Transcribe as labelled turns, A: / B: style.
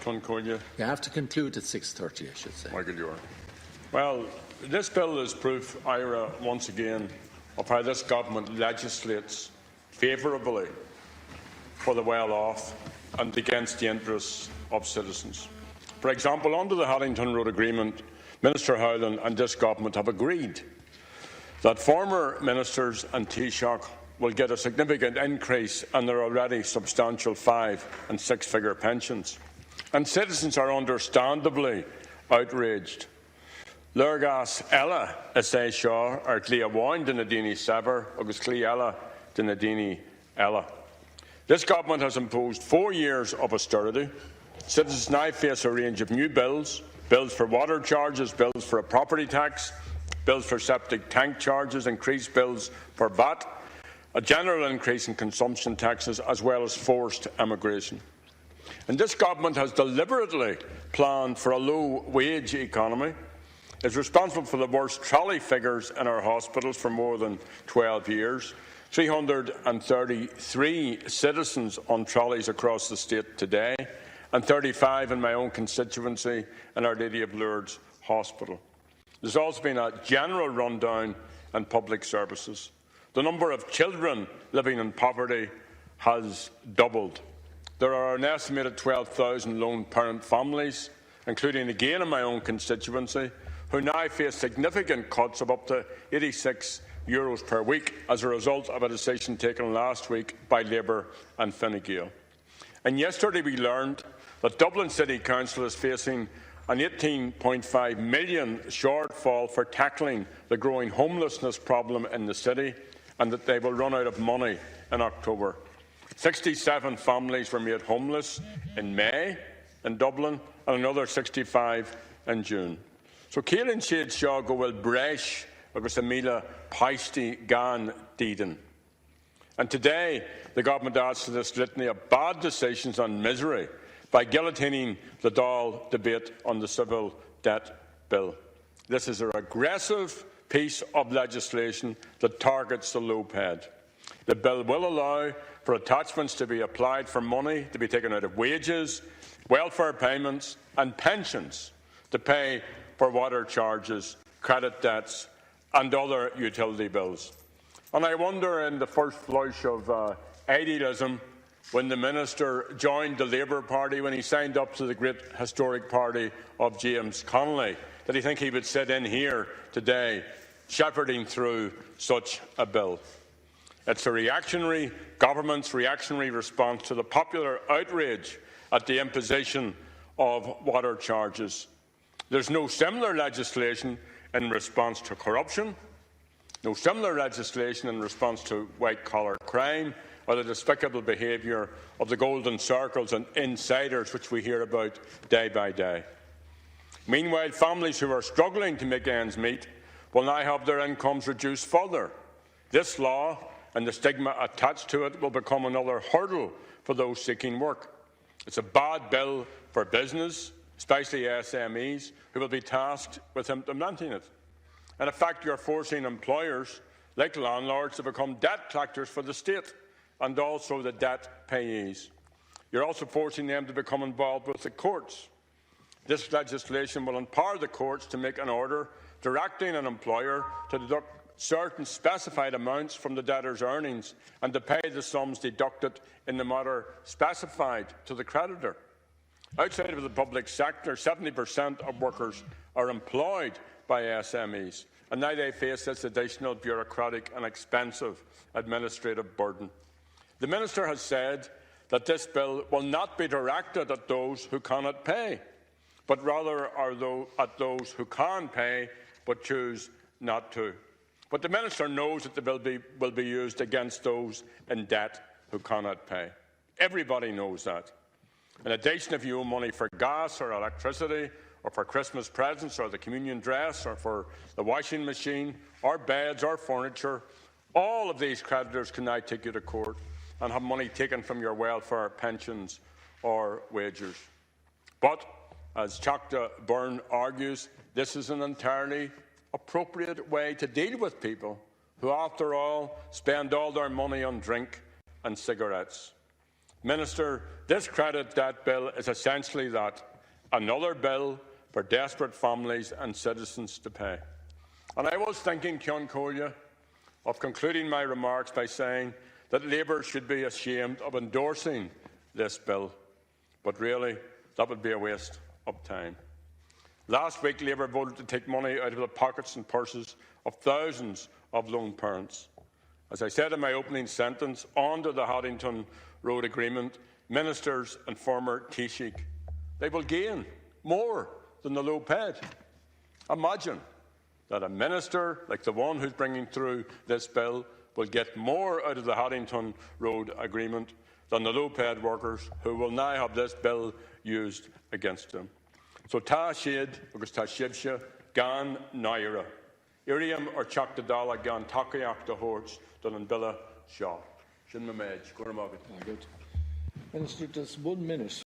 A: Concordia.
B: You have to conclude at 6:30, I should say.
A: Michael Ure. Well, this bill is proof, Ira, once again, of how this government legislates favourably for the well-off and against the interests of citizens. For example, under the Haddington Road Agreement, Minister Howland and this government have agreed that former ministers and Taoiseach will get a significant increase in their already substantial 5- and 6-figure pensions. And citizens are understandably outraged. Lurgas Ella is é seo ar clí amháin de na daoine sever agus clí Ella de na daoine Ella. This government has imposed 4 years of austerity. Citizens now face a range of new bills: bills for water charges, bills for a property tax, bills for septic tank charges, increased bills for VAT, a general increase in consumption taxes, as well as forced immigration. And this government has deliberately planned for a low-wage economy. It's responsible for the worst trolley figures in our hospitals for more than 12 years. 333 citizens on trolleys across the state today, and 35 in my own constituency in Our Lady of Lourdes Hospital. There's also been a general rundown in public services. The number of children living in poverty has doubled. There are an estimated 12,000 lone parent families, including again in my own constituency, who now face significant cuts of up to €86 per week as a result of a decision taken last week by Labour and Fine Gael. And yesterday we learned that Dublin City Council is facing an €18.5 million shortfall for tackling the growing homelessness problem in the city, and that they will run out of money in October. 67 families were made homeless in May in Dublin, and another 65 in June. So Céileann siad seo go bhfuil breis agus a míle paistí gan díden. And today the government adds to this litany of bad decisions and misery by guillotining the Dáil debate on the civil debt bill. This is a regressive piece of legislation that targets the low-paid. The bill will allow for attachments to be applied for money to be taken out of wages, welfare payments and pensions to pay for water charges, credit debts and other utility bills. And I wonder, in the first flush of idealism, when the Minister joined the Labour Party, when he signed up to the great historic party of James Connolly, did he think he would sit in here today shepherding through such a bill? It's a reactionary government's reactionary response to the popular outrage at the imposition of water charges. There's no similar legislation in response to corruption, no similar legislation in response to white-collar crime or the despicable behaviour of the golden circles and insiders which we hear about day by day. Meanwhile, families who are struggling to make ends meet will now have their incomes reduced further. This law and the stigma attached to it will become another hurdle for those seeking work. It's a bad bill for business, especially SMEs, who will be tasked with implementing it. And in fact, you're forcing employers, like landlords, to become debt collectors for the state and also the debt payees. You're also forcing them to become involved with the courts. This legislation will empower the courts to make an order directing an employer to deduct certain specified amounts from the debtor's earnings and to pay the sums deducted in the manner specified to the creditor. Outside of the public sector, 70% of workers are employed by SMEs, and now they face this additional bureaucratic and expensive administrative burden. The Minister has said that this bill will not be directed at those who cannot pay, but rather at those who can pay but choose not to. But the Minister knows that the bill will be used against those in debt who cannot pay. Everybody knows that. In addition, if you owe money for gas or electricity, or for Christmas presents, or the communion dress, or for the washing machine, or beds, or furniture, all of these creditors can now take you to court and have money taken from your welfare, pensions, or wages. But, as Chocta Byrne argues, this is an entirely appropriate way to deal with people who, after all, spend all their money on drink and cigarettes. Minister, this credit debt bill is essentially that, another bill for desperate families and citizens to pay. And I was thinking, Ceann Comhairle, of concluding my remarks by saying that Labour should be ashamed of endorsing this bill. But really, that would be a waste of time. Last week, Labour voted to take money out of the pockets and purses of thousands of lone parents. As I said in my opening sentence, under the Haddington Road Agreement, ministers and former Taoiseach, they will gain more than the low paid. Imagine that a minister like the one who's bringing through this bill will get more out of the Haddington Road Agreement than the low-paid workers who will now have this bill used against them. So tá siad agus tá sibse gan naira. Iriam or Chuck the Dollar gan takeach the horse done in Billa Shaw. Shin Mamej, Goramagat.
B: Minister, just 1 minute.